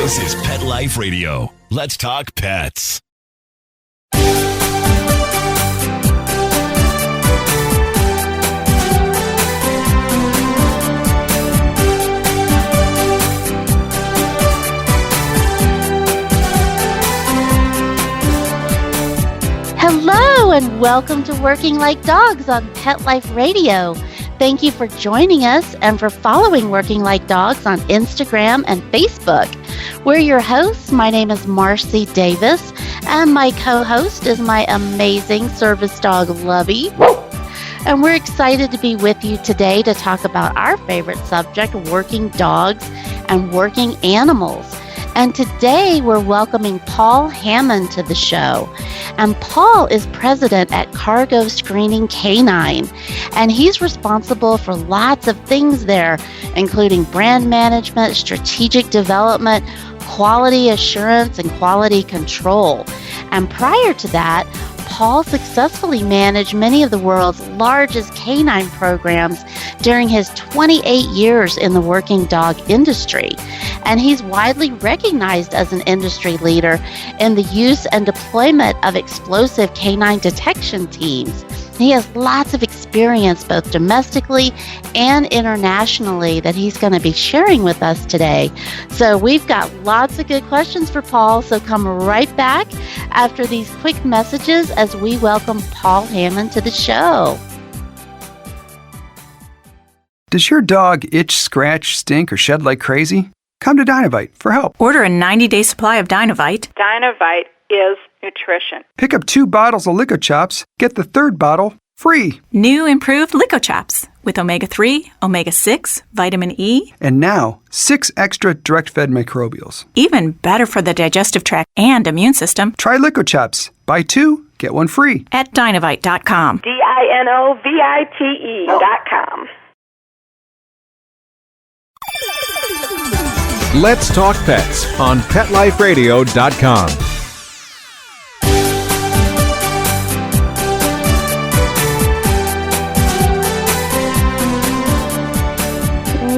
This is Pet Life Radio. Let's talk pets. Hello and welcome to Working Like Dogs on Pet Life Radio. Thank you for joining us and for following Working Like Dogs on Instagram and Facebook. We're your hosts. My name is Marcie Davis, and my co-host is my amazing service dog, Lovey. And we're excited to be with you today to talk about our favorite subject, working dogs and working animals. And today we're welcoming Paul Hammond to the show. And Paul is president at Cargo Screening Canine. And he's responsible for lots of things there, including brand management, strategic development, quality assurance, and quality control. And prior to that, Paul successfully managed many of the world's largest canine programs during his 28 years in the working dog industry. And he's widely recognized as an industry leader in the use and deployment of explosive canine detection teams. He has lots of experience both domestically and internationally that he's going to be sharing with us today. So we've got lots of good questions for Paul, so come right back after these quick messages as we welcome Paul Hammond to the show. Does your dog itch, scratch, stink, or shed like crazy? Come to Dynovite for help. Order a 90-day supply of Dynovite. Dynovite is nutrition. Pick up 2 bottles of Lico Chops, get the 3rd bottle free. New improved Lico Chops with omega-3, omega-6, vitamin E. And now, 6 extra direct-fed microbials. Even better for the digestive tract and immune system. Try Lico Chops. Buy 2, get 1 free. At Dynovite.com. DINOVITE.com. Let's Talk Pets on PetLifeRadio.com.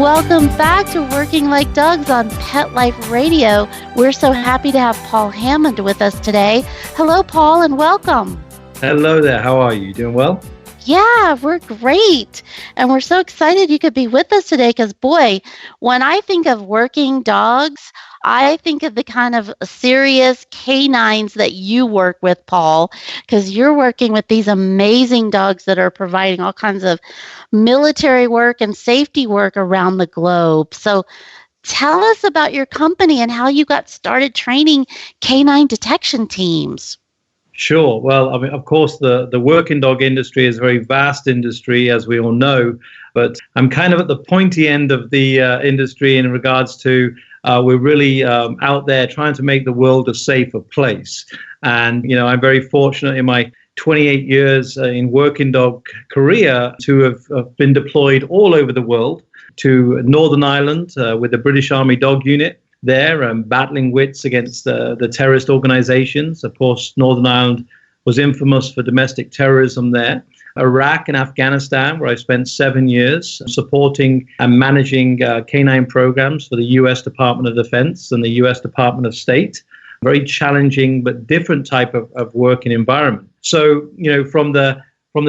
Welcome back to Working Like Dogs on Pet Life Radio. We're so happy to have Paul Hammond with us today. Hello, Paul, and welcome. Hello there. How are you? Doing well? Yeah, we're great. And we're so excited you could be with us today because, boy, when I think of working dogs, I think of the kind of serious canines that you work with, Paul, because you're working with these amazing dogs that are providing all kinds of military work and safety work around the globe. So tell us about your company and how you got started training canine detection teams. Sure. Well, I mean, of course, the working dog industry is a very vast industry, as we all know, but I'm kind of at the pointy end of the industry in regards to we're really out there trying to make the world a safer place. And, you know, I'm very fortunate in my 28 years in working dog career to have been deployed all over the world to Northern Ireland with the British Army Dog Unit there, battling wits against the terrorist organizations. Of course, Northern Ireland was infamous for domestic terrorism there. Iraq and Afghanistan, where I spent 7 years supporting and managing canine programs for the U.S. Department of Defense and the U.S. Department of State. Very challenging but different type of working environment. So, you know, from the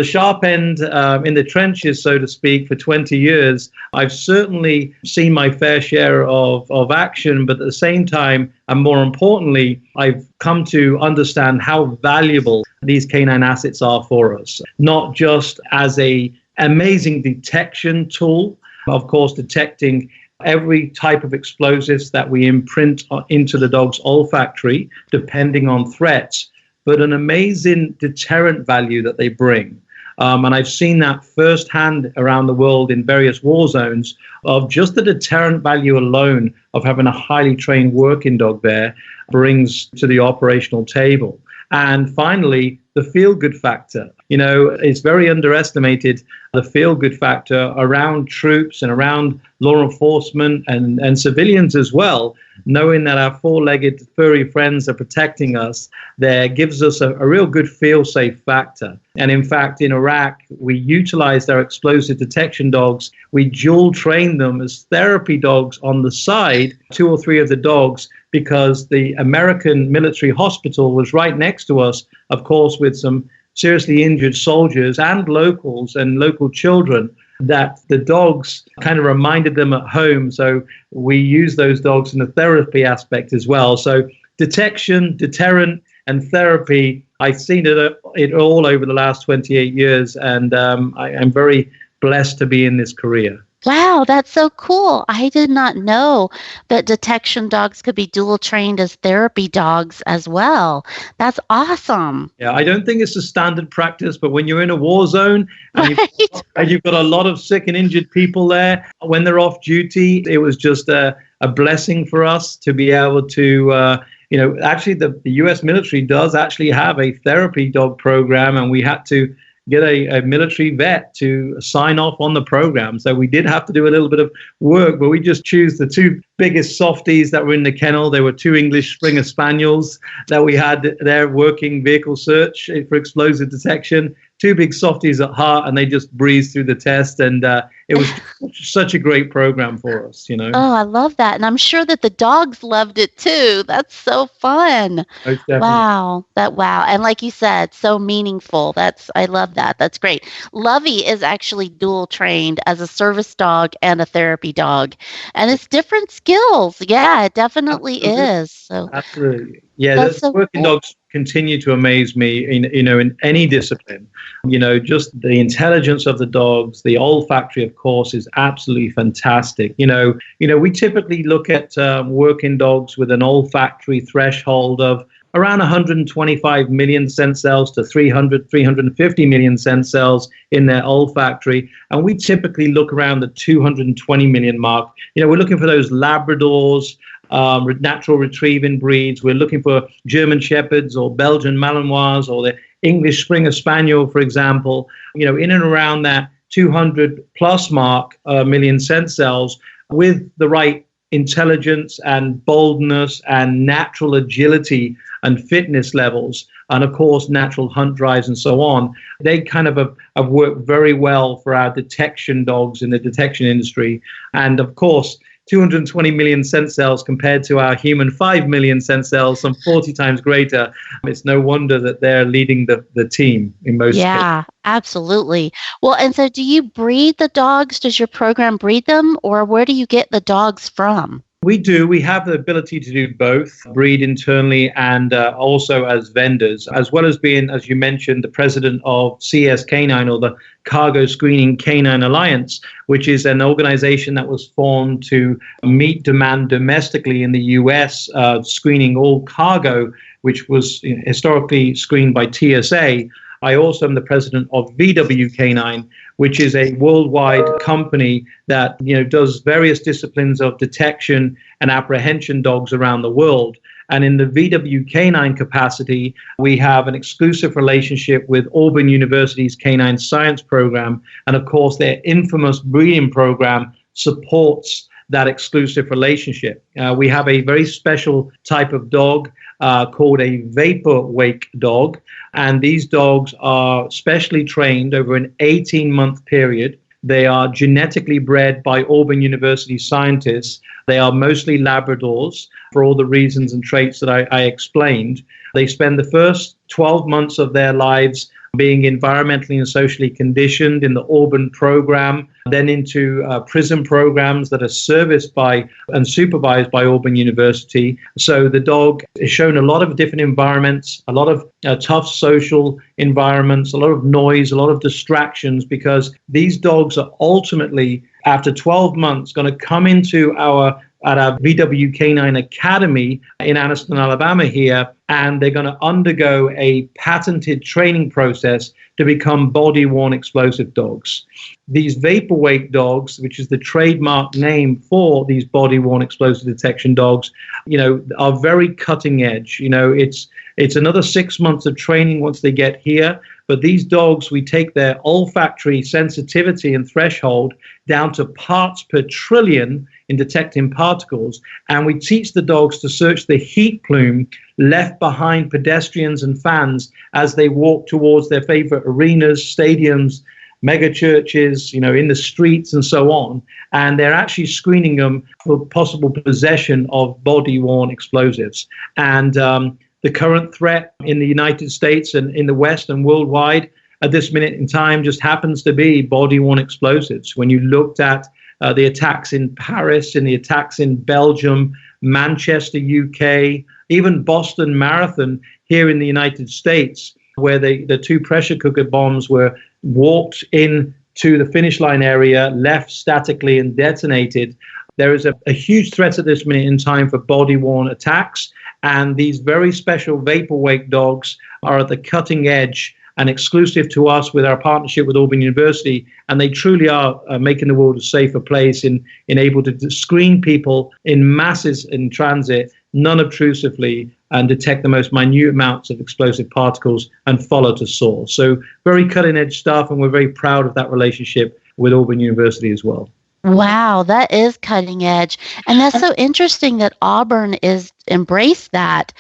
sharp end in the trenches, so to speak, for 20 years, I've certainly seen my fair share of action, but at the same time, and more importantly, I've come to understand how valuable these canine assets are for us, not just as a amazing detection tool, of course, detecting every type of explosives that we imprint into the dog's olfactory, depending on threats, but an amazing deterrent value that they bring. And I've seen that firsthand around the world in various war zones of just the deterrent value alone of having a highly trained working dog there brings to the operational table. And finally, the feel-good factor. You know, it's very underestimated, the feel-good factor around troops and around law enforcement and civilians as well, knowing that our four-legged furry friends are protecting us, there gives us a real good feel-safe factor. And in fact, in Iraq, we utilized our explosive detection dogs. We dual trained them as therapy dogs on the side, 2 or 3 of the dogs, because the American military hospital was right next to us, of course, with some seriously injured soldiers and locals and local children, that the dogs kind of reminded them at home. So we use those dogs in the therapy aspect as well. So detection, deterrent, and therapy, I've seen it all over the last 28 years, and I'm very blessed to be in this career. Wow, that's so cool. I did not know that detection dogs could be dual trained as therapy dogs as well. That's awesome. Yeah, I don't think it's a standard practice, but when you're in a war zone and, you've got a lot of sick and injured people there, when they're off duty, it was just a blessing for us to be able to, actually the U.S. military does actually have a therapy dog program, and we had to get a military vet to sign off on the program. So we did have to do a little bit of work, but we just choose the two biggest softies that were in the kennel. There were two English Springer Spaniels that we had there working vehicle search for explosive detection, two big softies at heart, and they just breezed through the test. And it was such a great program for us, Oh, I love that. And I'm sure that the dogs loved it too. That's so fun. Wow. Wow. And like you said, so meaningful. I love that. That's great. Lovey is actually dual trained as a service dog and a therapy dog. And it's different skills. Yeah, it definitely is. So absolutely. Yeah, so working cool. dogs continue to amaze me in any discipline. Just the intelligence of the dogs, the olfactory, of course, is absolutely fantastic. We typically look at working dogs with an olfactory threshold of around 125 million scent cells to 350 million scent cells in their olfactory. And we typically look around the 220 million mark. We're looking for those Labradors, natural retrieving breeds. We're looking for German Shepherds or Belgian Malinois or the English Springer Spaniel, for example, in and around that 200 plus mark million scent cells with the right intelligence and boldness and natural agility and fitness levels, and of course natural hunt drives and so on. They kind of have worked very well for our detection dogs in the detection industry. And of course 220 million scent cells compared to our human 5 million scent cells, some 40 times greater. It's no wonder that they're leading the team in most cases. Yeah, absolutely. Well, and so do you breed the dogs? Does your program breed them, or where do you get the dogs from? We do. We have the ability to do both, breed internally and also as vendors, as well as being, as you mentioned, the president of CS Canine, or the Cargo Screening Canine Alliance, which is an organization that was formed to meet demand domestically in the U.S., screening all cargo, which was historically screened by TSA. I also am the president of VW Canine, which is a worldwide company that does various disciplines of detection and apprehension dogs around the world. And in the VW Canine capacity, we have an exclusive relationship with Auburn University's Canine Science program. And of course, their infamous breeding program supports that exclusive relationship. We have a very special type of dog called a vapor wake dog. And these dogs are specially trained over an 18-month period. They are genetically bred by Auburn University scientists. They are mostly Labradors for all the reasons and traits that I explained. They spend the first 12 months of their lives being environmentally and socially conditioned in the Auburn program, then into prison programs that are serviced by and supervised by Auburn University. So the dog is shown a lot of different environments, a lot of tough social environments, a lot of noise, a lot of distractions, because these dogs are ultimately, after 12 months, going to come into our VW Canine Academy in Anniston, Alabama here, and they're going to undergo a patented training process to become body-worn explosive dogs. These vapor-wake dogs, which is the trademark name for these body-worn explosive detection dogs, are very cutting edge. It's another 6 months of training once they get here. But these dogs, we take their olfactory sensitivity and threshold down to parts per trillion in detecting particles, and we teach the dogs to search the heat plume left behind pedestrians and fans as they walk towards their favorite arenas, stadiums, mega churches, in the streets and so on. And they're actually screening them for possible possession of body-worn explosives. And the current threat in the United States and in the West and worldwide at this minute in time just happens to be body-worn explosives. When you looked at the attacks in Paris and the attacks in Belgium, Manchester, UK, even Boston Marathon here in the United States, where the two pressure cooker bombs were walked in to the finish line area, left statically and detonated. There is a huge threat at this minute in time for body-worn attacks. And these very special vaporwake dogs are at the cutting edge and exclusive to us with our partnership with Auburn University. And they truly are making the world a safer place in able to screen people in masses in transit, non-obtrusively, and detect the most minute amounts of explosive particles and follow to source. So very cutting edge stuff, and we're very proud of that relationship with Auburn University as well. Wow, that is cutting edge. And that's so interesting that Auburn is embraced that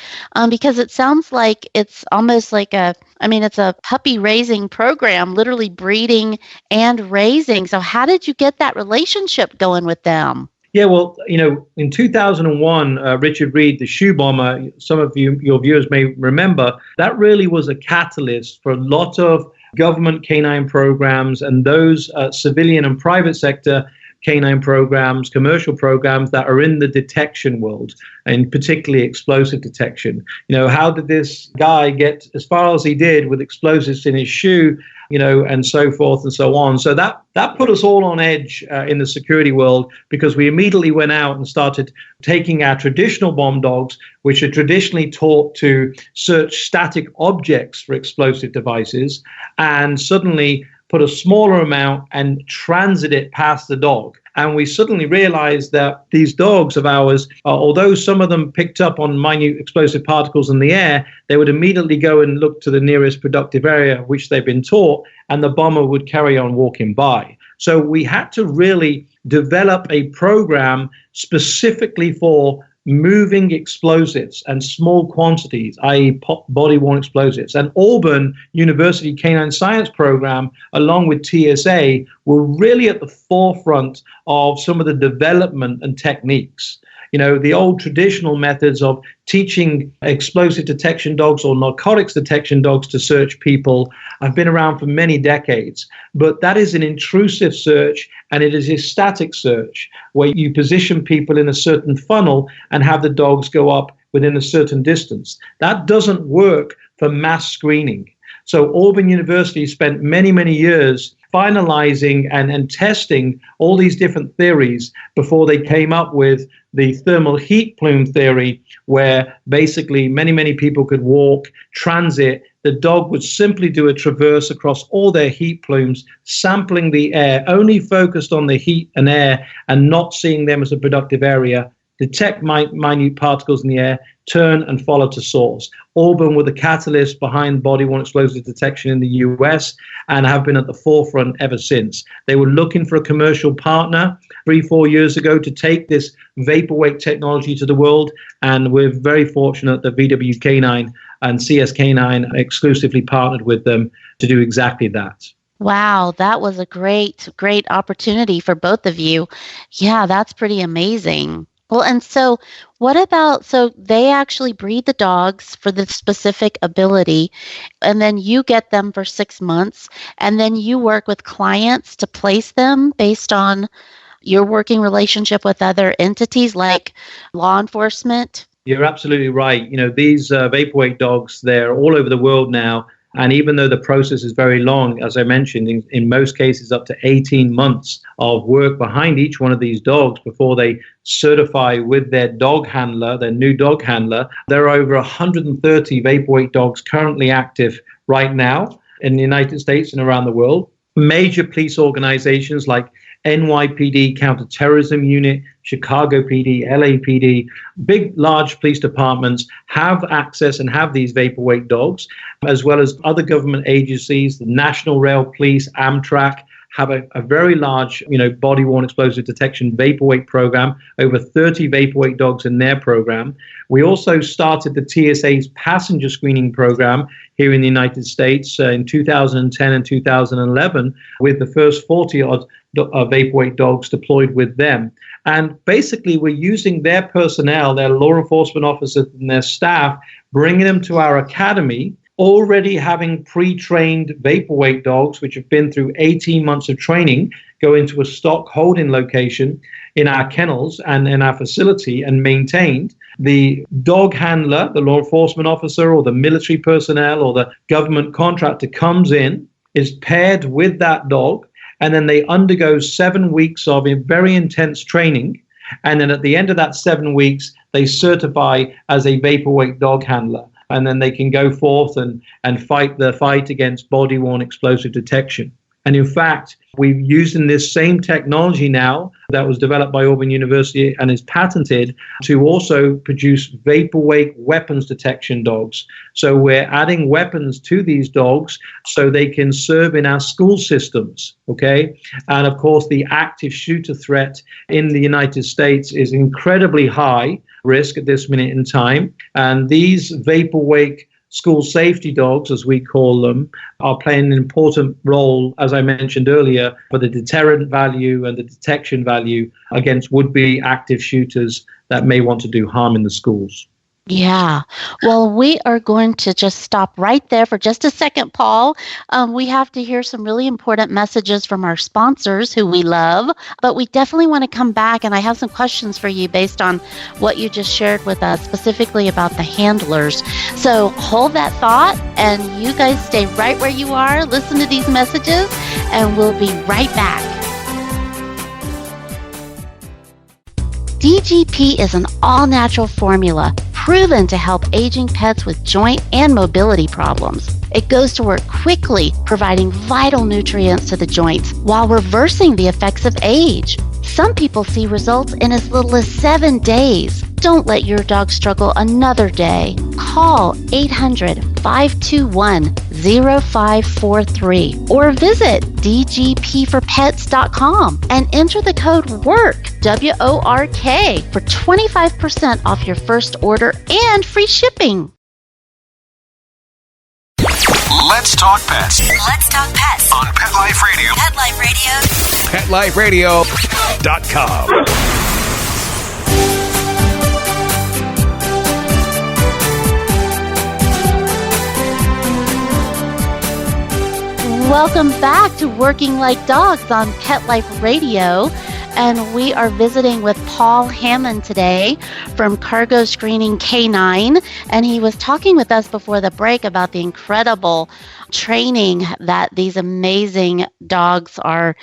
because it sounds like it's almost like it's a puppy raising program, literally breeding and raising. So how did you get that relationship going with them? Yeah, well, in 2001, Richard Reed, the shoe bomber, some of your viewers may remember, that really was a catalyst for a lot of government canine programs and those civilian and private sector canine programs, commercial programs that are in the detection world, and particularly explosive detection. How did this guy get as far as he did with explosives in his shoe, and so forth and so on. So that put us all on edge in the security world, because we immediately went out and started taking our traditional bomb dogs, which are traditionally taught to search static objects for explosive devices, and suddenly put a smaller amount and transit it past the dog. And we suddenly realized that these dogs of ours, although some of them picked up on minute explosive particles in the air, they would immediately go and look to the nearest productive area which they've been taught, and the bomber would carry on walking by. So we had to really develop a program specifically for moving explosives and small quantities, i.e. body-worn explosives. And Auburn University Canine Science Program, along with TSA, were really at the forefront of some of the development and techniques. The old traditional methods of teaching explosive detection dogs or narcotics detection dogs to search people have been around for many decades. But that is an intrusive search, and it is a static search where you position people in a certain funnel and have the dogs go up within a certain distance. That doesn't work for mass screening. So Auburn University spent many, many years finalizing and testing all these different theories before they came up with the thermal heat plume theory, where basically many, many people could walk, transit. The dog would simply do a traverse across all their heat plumes, sampling the air, only focused on the heat and air and not seeing them as a productive area, detect minute particles in the air, turn and follow to source. Auburn were the catalyst behind body-worn explosive detection in the US and have been at the forefront ever since. They were looking for a commercial partner 3-4 years ago to take this vaporwake technology to the world, and we're very fortunate that VW K9 and CS K9 exclusively partnered with them to do exactly that. Wow, that was a great opportunity for both of you. Yeah, that's pretty amazing. Well, and so so they actually breed the dogs for the specific ability, and then you get them for 6 months, and then you work with clients to place them based on your working relationship with other entities like law enforcement? You're absolutely right. These vaporwake dogs, they're all over the world now. And even though the process is very long, as I mentioned, in most cases up to 18 months of work behind each one of these dogs before they certify with their dog handler, their new dog handler. There are over 130 vaporwake dogs currently active right now in the United States and around the world. Major police organizations like NYPD Counterterrorism Unit, Chicago PD, LAPD, big, large police departments have access and have these vaporwake dogs, as well as other government agencies. The National Rail Police, Amtrak, have a very large, body-worn explosive detection vaporweight program, over 30 vaporweight dogs in their program. We also started the TSA's passenger screening program here in the United States in 2010 and 2011 with the first 40-odd vaporweight dogs deployed with them. And basically, we're using their personnel, their law enforcement officers and their staff, bringing them to our academy, already having pre-trained vaporweight dogs, which have been through 18 months of training, go into a stock holding location in our kennels and in our facility and maintained. The dog handler, the law enforcement officer or the military personnel or the government contractor comes in, is paired with that dog, and then they undergo 7 weeks of very intense training. And then at the end of that 7 weeks, they certify as a vaporweight dog handler. And then they can go forth and fight the fight against body-worn explosive detection. And in fact, we've using this same technology now that was developed by Auburn University and is patented to also produce vaporweight weapons detection dogs. So we're adding weapons to these dogs so they can serve in our school systems, okay? And of course, the active shooter threat in the United States is incredibly high risk at this minute in time. And these vaporweight school safety dogs, as we call them, are playing an important role, as I mentioned earlier, for the deterrent value and the detection value against would-be active shooters that may want to do harm in the schools. Yeah. Well, we are going to just stop right there for just a second, Paul. We have to hear some really important messages from our sponsors who we love, but we definitely want to come back, and I have some questions for you based on what you just shared with us, specifically about the handlers. So hold that thought, and you guys stay right where you are, listen to these messages, and we'll be right back. DGP is an all-natural formula proven to help aging pets with joint and mobility problems. It goes to work quickly, providing vital nutrients to the joints while reversing the effects of age. Some people see results in as little as 7 days. Don't let your dog struggle another day. Call 800-521-0543 or visit dgpforpets.com and enter the code WORK, W-O-R-K, for 25% off your first order and free shipping. Let's talk pets. Let's talk pets On Pet Life Radio. Pet Life Radio. PetLifeRadio.com. Welcome back to Working Like Dogs on Pet Life Radio. And we are visiting with Paul Hammond today from Cargo Screening K9. And he was talking with us before the break about the incredible training that these amazing dogs are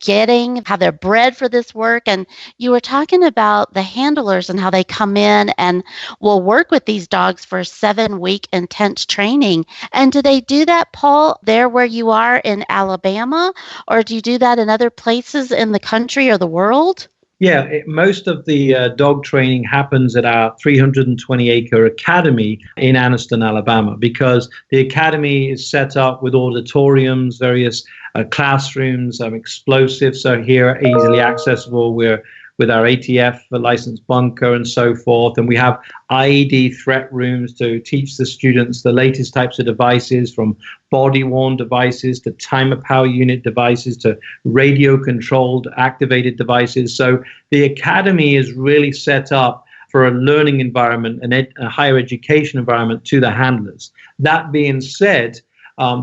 getting, how they're bred for this work. And you were talking about the handlers and how they come in and will work with these dogs for 7-week intense training. And do they do that, Paul, there where you are in Alabama? Or do you do that in other places in the country or the world? Yeah, most of the dog training happens at our 320-acre academy in Anniston, Alabama, because the academy is set up with auditoriums, various classrooms, explosives, so here easily accessible. We're with our ATF licensed bunker and so forth. And we have IED threat rooms to teach the students the latest types of devices, from body-worn devices to timer power unit devices to radio-controlled activated devices. So the academy is really set up for a learning environment and a higher education environment to the handlers. That being said,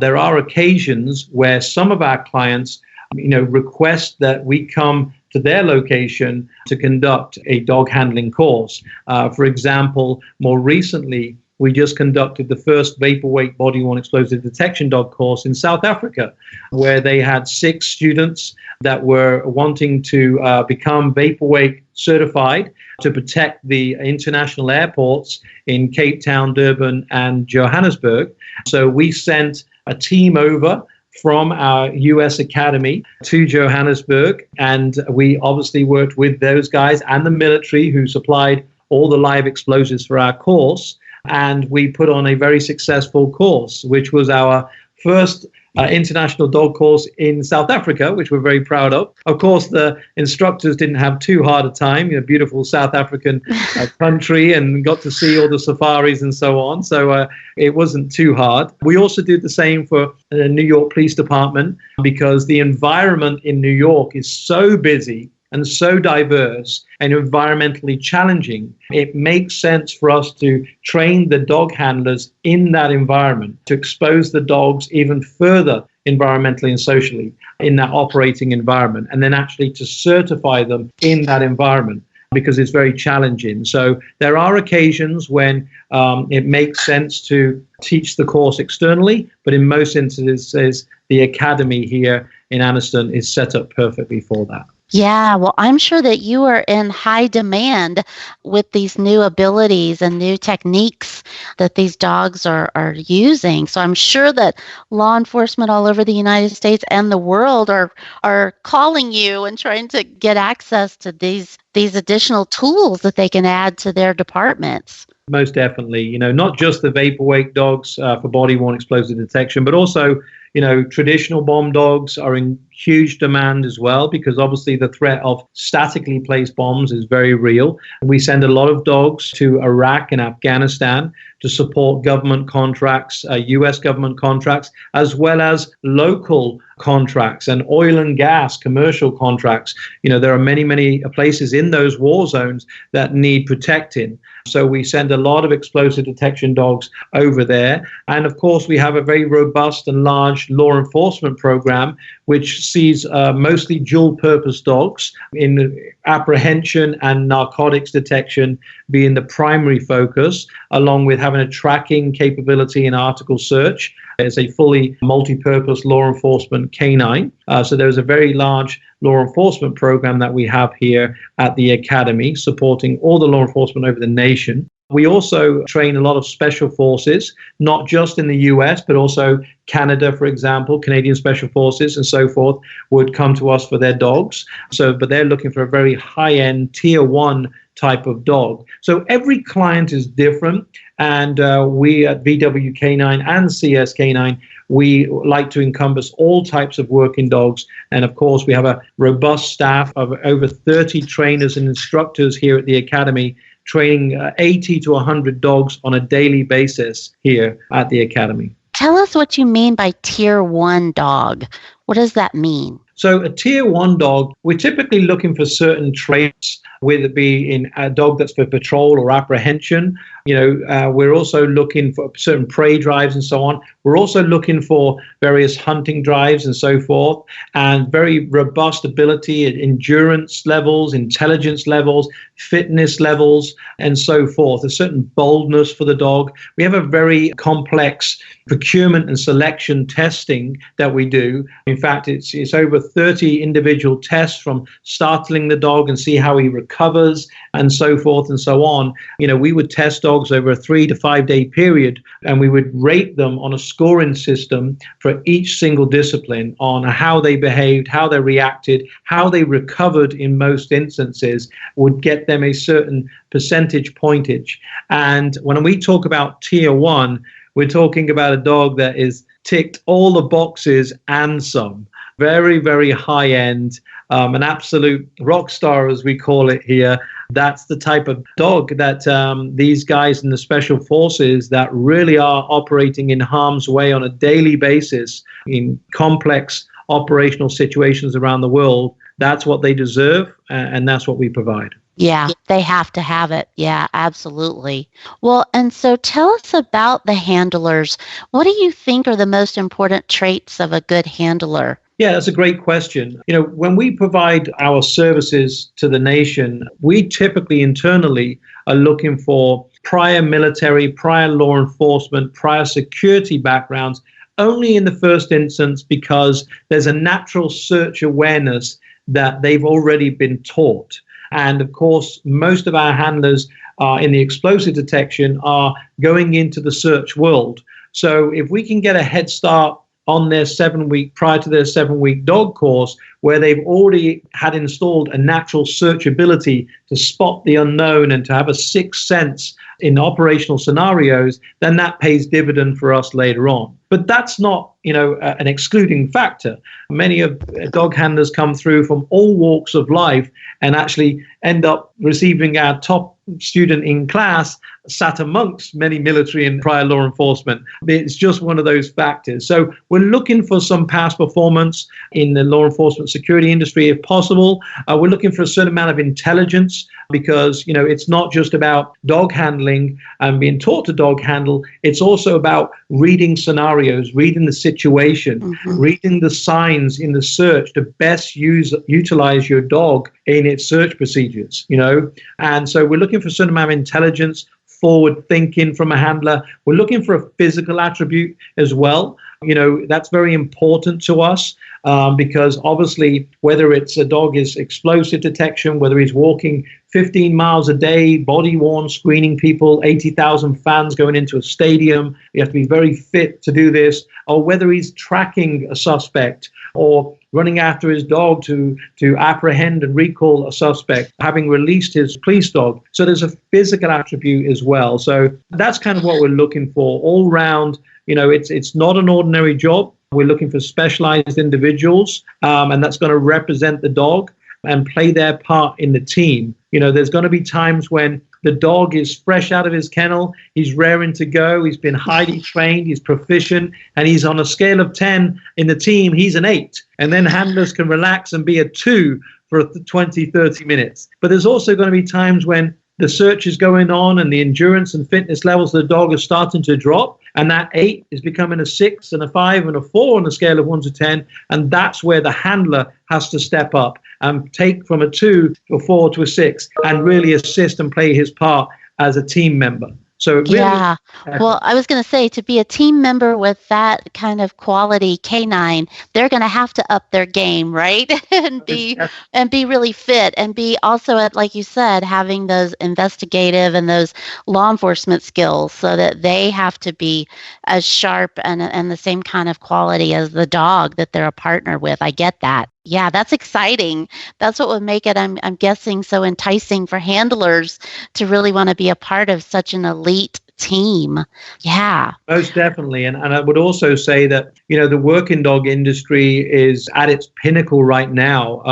there are occasions where some of our clients, request that we come to their location to conduct a dog handling course. For example, more recently, we just conducted the first vaporweight body-worn explosive detection dog course in South Africa, where they had 6 students that were wanting to become vaporweight certified to protect the international airports in Cape Town, Durban, and Johannesburg. So we sent a team over from our U.S. Academy to Johannesburg, and we obviously worked with those guys and the military who supplied all the live explosives for our course, and we put on a very successful course, which was our first international dog course in South Africa, which we're very proud of. Of course, the instructors didn't have too hard a time, beautiful South African country, and got to see all the safaris and so on. So it wasn't too hard. We also did the same for the New York Police Department, because the environment in New York is so busy and so diverse and environmentally challenging. It makes sense for us to train the dog handlers in that environment, to expose the dogs even further environmentally and socially in that operating environment, and then actually to certify them in that environment, because it's very challenging. So there are occasions when it makes sense to teach the course externally, but in most instances, the academy here in Anniston is set up perfectly for that. Yeah, well, I'm sure that you are in high demand with these new abilities and new techniques that these dogs are using. So I'm sure that law enforcement all over the United States and the world are calling you and trying to get access to these additional tools that they can add to their departments. Most definitely, not just the vaporwake dogs for body-worn explosive detection, but also, traditional bomb dogs are in huge demand as well, because obviously the threat of statically placed bombs is very real. We send a lot of dogs to Iraq and Afghanistan to support government contracts, U.S. government contracts, as well as local contracts and oil and gas commercial contracts. There are many, many places in those war zones that need protecting. So we send a lot of explosive detection dogs over there. And of course, we have a very robust and large law enforcement program, which sees mostly dual purpose dogs in apprehension and narcotics detection being the primary focus, along with having a tracking capability in article search. It's a fully multi-purpose law enforcement canine. So there's a very large law enforcement program that we have here at the Academy, supporting all the law enforcement over the nation. We also train a lot of special forces, not just in the US, but also Canada, for example, Canadian Special Forces and so forth would come to us for their dogs. But they're looking for a very high-end tier 1 type of dog. So every client is different. And we at VW Canine and CS Canine, we like to encompass all types of working dogs. And of course, we have a robust staff of over 30 trainers and instructors here at the Academy, training 80 to 100 dogs on a daily basis here at the Academy. Tell us what you mean by tier 1 dog. What does that mean? So a tier 1 dog, we're typically looking for certain traits, whether it be in a dog that's for patrol or apprehension. We're also looking for certain prey drives and so on. We're also looking for various hunting drives and so forth, and very robust ability, endurance levels, intelligence levels, fitness levels, and so forth. A certain boldness for the dog. We have a very complex procurement and selection testing that we do. In fact, it's over 30 individual tests, from startling the dog and see how he recovers and so forth and so on. We would test dogs over a 3 to 5 day period, and we would rate them on a scoring system for each single discipline on how they behaved, how they reacted, how they recovered in most instances, would get them a certain percentage pointage. And when we talk about tier 1, we're talking about a dog that is ticked all the boxes and some. Very, very high end, an absolute rock star, as we call it here. That's the type of dog that these guys in the special forces that really are operating in harm's way on a daily basis in complex operational situations around the world. That's what they deserve, and that's what we provide. Yeah, they have to have it. Yeah, absolutely. Well, and so tell us about the handlers. What do you think are the most important traits of a good handler? Yeah, that's a great question. When we provide our services to the nation, we typically internally are looking for prior military, prior law enforcement, prior security backgrounds, only in the first instance because there's a natural search awareness that they've already been taught. And of course, most of our handlers in the explosive detection are going into the search world. So if we can get a head start on their prior to their 7-week dog course, where they've already had installed a natural search ability to spot the unknown and to have a sixth sense in operational scenarios, then that pays dividend for us later on. But that's not an excluding factor. Many of dog handlers come through from all walks of life and actually end up receiving our top student in class sat amongst many military and prior law enforcement. It's just one of those factors. So we're looking for some past performance in the law enforcement security industry if possible. We're looking for a certain amount of intelligence because, it's not just about dog handling and being taught to dog handle. It's also about reading scenarios, reading the situation, reading the signs in the search to best utilize your dog in its search procedures, And so we're looking for a certain amount of intelligence, forward thinking from a handler. We're looking for a physical attribute as well. That's very important to us because obviously whether it's a dog is explosive detection, whether he's walking 15 miles a day, body worn, screening people, 80,000 fans going into a stadium, you have to be very fit to do this, or whether he's tracking a suspect or running after his dog to apprehend and recall a suspect, having released his police dog. So there's a physical attribute as well. So that's kind of what we're looking for all round. It's not an ordinary job. We're looking for specialized individuals, and that's going to represent the dog and play their part in the team. There's going to be times when the dog is fresh out of his kennel, he's raring to go, he's been highly trained, he's proficient, and he's on a scale of 10 in the team, he's an 8. And then handlers can relax and be a 2 for 20, 30 minutes. But there's also going to be times when the search is going on and the endurance and fitness levels of the dog are starting to drop, and that 8 is becoming a 6 and a 5 and a 4 on a scale of 1 to 10, and that's where the handler has to step up and take from a 2 to a 4 to a 6 and really assist and play his part as a team member. So really, yeah. Well, I was going to say, to be a team member with that kind of quality canine, they're going to have to up their game, right? and be really fit, and be also, like you said, having those investigative and those law enforcement skills, so that they have to be as sharp and the same kind of quality as the dog that they're a partner with. I get that. Yeah, that's exciting. That's what would make it, I'm guessing, so enticing for handlers to really want to be a part of such an elite team. Yeah. Most definitely. And I would also say that, the working dog industry is at its pinnacle right now.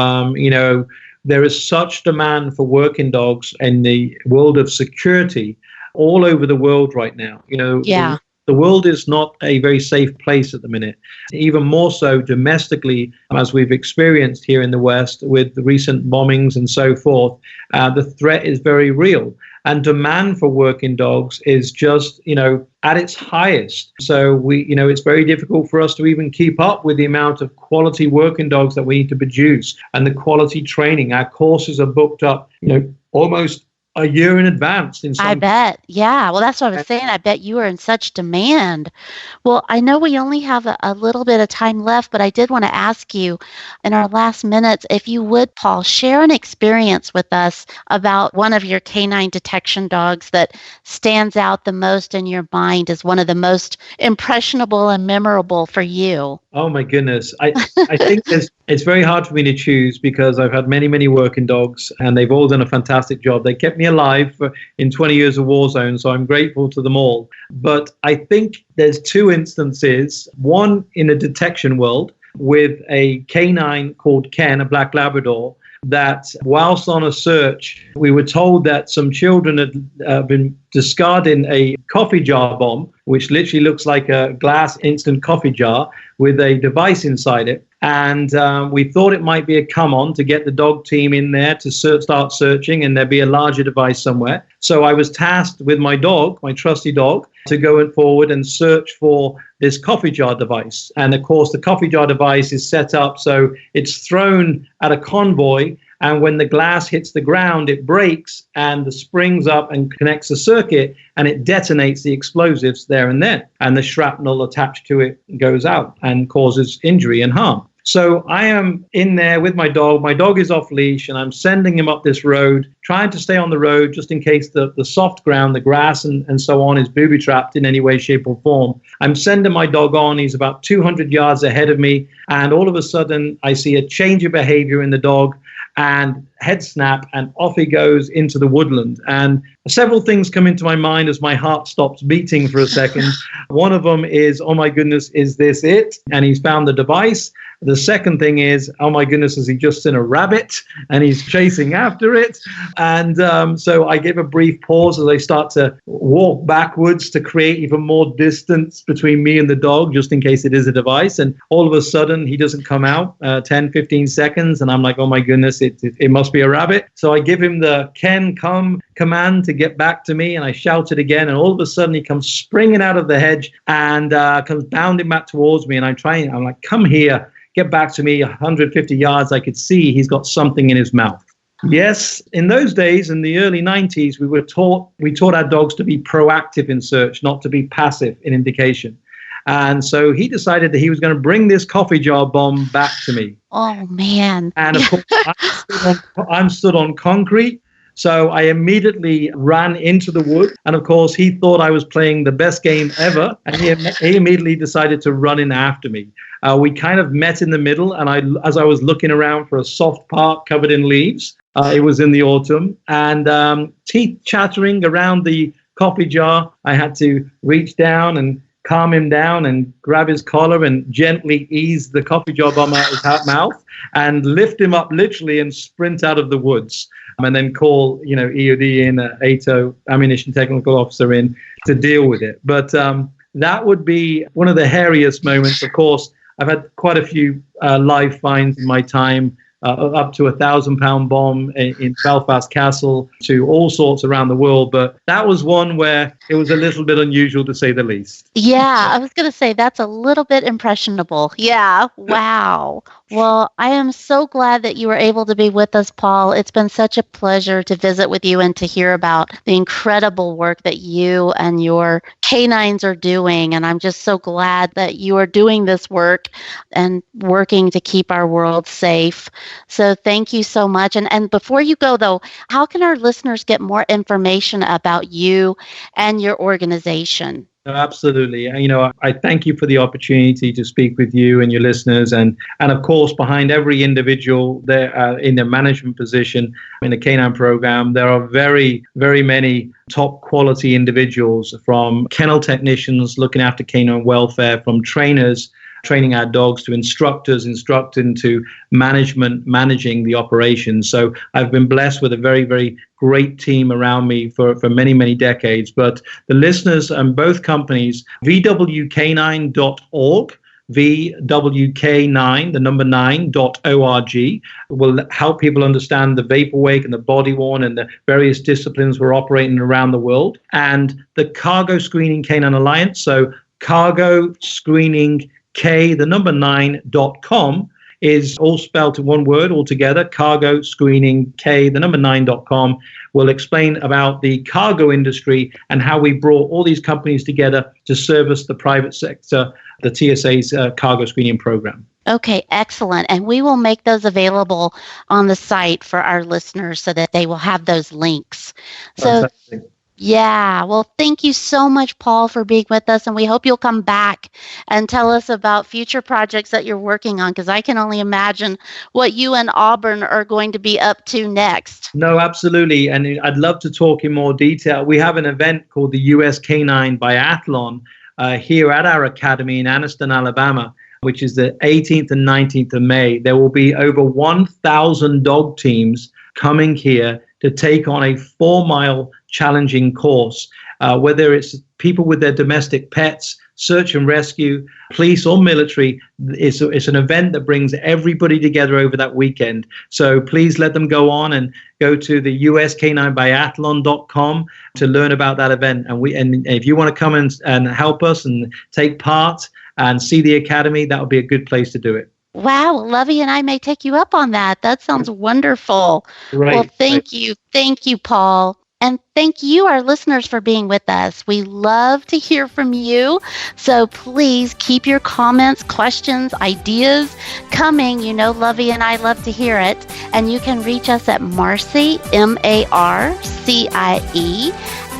There is such demand for working dogs in the world of security all over the world right now. Yeah. The world is not a very safe place at the minute, even more so domestically, as we've experienced here in the West with the recent bombings and so forth. The threat is very real, and demand for working dogs is just, at its highest. So it's very difficult for us to even keep up with the amount of quality working dogs that we need to produce and the quality training. Our courses are booked up, almost a year in advance. I bet. Yeah. Well, that's what I was saying. I bet you are in such demand. Well, I know we only have a little bit of time left, but I did want to ask you in our last minutes, if you would, Paul, share an experience with us about one of your canine detection dogs that stands out the most in your mind as one of the most impressionable and memorable for you. Oh, my goodness. I think it's very hard for me to choose because I've had many, many working dogs and they've all done a fantastic job. They kept me alive in 20 years of war zone, so I'm grateful to them all. But I think there's 2 instances, one in the detection world with a canine called Ken, a black Labrador, that whilst on a search, we were told that some children had been discarding a coffee jar bomb, which literally looks like a glass instant coffee jar with a device inside it. And we thought it might be a come-on to get the dog team in there to start searching, and there'd be a larger device somewhere. So I was tasked with my dog, my trusty dog, to go forward and search for this coffee jar device. And of course, the coffee jar device is set up so it's thrown at a convoy, and when the glass hits the ground, it breaks and the springs up and connects the circuit, and it detonates the explosives there and then. And the shrapnel attached to it goes out and causes injury and harm. So I am in there with my dog. My dog is off leash, and I'm sending him up this road, trying to stay on the road just in case the soft ground, the grass and so on, is booby-trapped in any way, shape or form. I'm sending my dog on. He's about 200 yards ahead of me. And all of a sudden, I see a change of behavior in the dog. And head snap, and off he goes into the woodland. And several things come into my mind as my heart stops beating for a second. One of them is, oh my goodness, is this it? And he's found the device. The second thing is, oh my goodness, has he just seen a rabbit and he's chasing after it? And so I give a brief pause as I start to walk backwards to create even more distance between me and the dog, just in case it is a device. And all of a sudden, he doesn't come out 10, 15 seconds. And I'm like, oh my goodness, it must be a rabbit. So I give him the Ken come command to get back to me. And I shout it again. And all of a sudden, he comes springing out of the hedge and comes bounding back towards me. And I'm like, come here. Get back to me 150 yards. I could see he's got something in his mouth. Yes, in those days, in the early 90s, we taught our dogs to be proactive in search, not to be passive in indication. And so he decided that he was going to bring this coffee jar bomb back to me. Oh, man. And of course, I'm stood on concrete. So I immediately ran into the wood. And of course, he thought I was playing the best game ever. And he immediately decided to run in after me. We kind of met in the middle. And as I was looking around for a soft park covered in leaves, it was in the autumn. And teeth chattering around the coffee jar, I had to reach down and calm him down and grab his collar and gently ease the coffee jar bomb out of his mouth and lift him up literally and sprint out of the woods. And then call, EOD in, ATO, ammunition technical officer in to deal with it. But that would be one of the hairiest moments. Of course, I've had quite a few live finds in my time, up to 1,000-pound bomb in Belfast Castle to all sorts around the world. But that was one where it was a little bit unusual, to say the least. Yeah, I was going to say that's a little bit impressionable. Yeah. Wow. Well, I am so glad that you were able to be with us, Paul. It's been such a pleasure to visit with you and to hear about the incredible work that you and your canines are doing. And I'm just so glad that you are doing this work and working to keep our world safe. So thank you so much. And before you go, though, how can our listeners get more information about you and your organization? Absolutely. I thank you for the opportunity to speak with you and your listeners. And of course, behind every individual there in their management position in the canine program, there are very, very many top quality individuals, from kennel technicians looking after canine welfare, from trainers training our dogs, to instructors instructing, to management managing the operation. So I've been blessed with a very, very great team around me for many, many decades. But the listeners and both companies, vwk9.org, VWK9, the number 9.org, will help people understand the vapor wake and the body worn and the various disciplines we're operating around the world. And the Cargo Screening Canine Alliance, so Cargo Screening K, the number 9.com, is all spelled in one word altogether. Cargo Screening K, the number 9.com, will explain about the cargo industry and how we brought all these companies together to service the private sector, the TSA's cargo screening program. Okay, excellent. And we will make those available on the site for our listeners so that they will have those links. Fantastic. Yeah, well, thank you so much, Paul, for being with us. And we hope you'll come back and tell us about future projects that you're working on, because I can only imagine what you and Auburn are going to be up to next. No, absolutely. And I'd love to talk in more detail. We have an event called the US Canine Biathlon here at our academy in Anniston, Alabama, which is the 18th and 19th of May. There will be over 1,000 dog teams coming here to take on a 4-mile challenging course, whether it's people with their domestic pets, search and rescue, police or military. It's an event that brings everybody together over that weekend. So please let them go on and go to the uscaninebiathlon.com to learn about that event. And if you want to come and help us and take part and see the academy, that would be a good place to do it. Wow, Lovey and I may take you up on that. That sounds wonderful. Right. Well, thank you. Thank you, Paul. And thank you, our listeners, for being with us. We love to hear from you. So please keep your comments, questions, ideas coming. You know, Lovey and I love to hear it. And you can reach us at Marcie, MARCIE,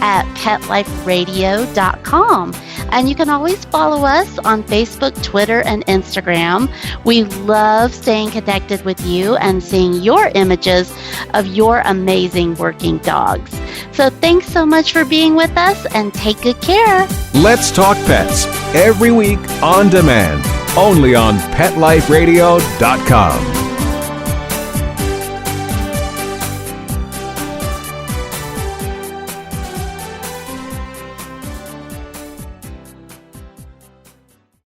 @PetLifeRadio.com. And you can always follow us on Facebook, Twitter, and Instagram. We love staying connected with you and seeing your images of your amazing working dogs. So thanks so much for being with us, and take good care. Let's Talk Pets, every week on demand, only on PetLifeRadio.com.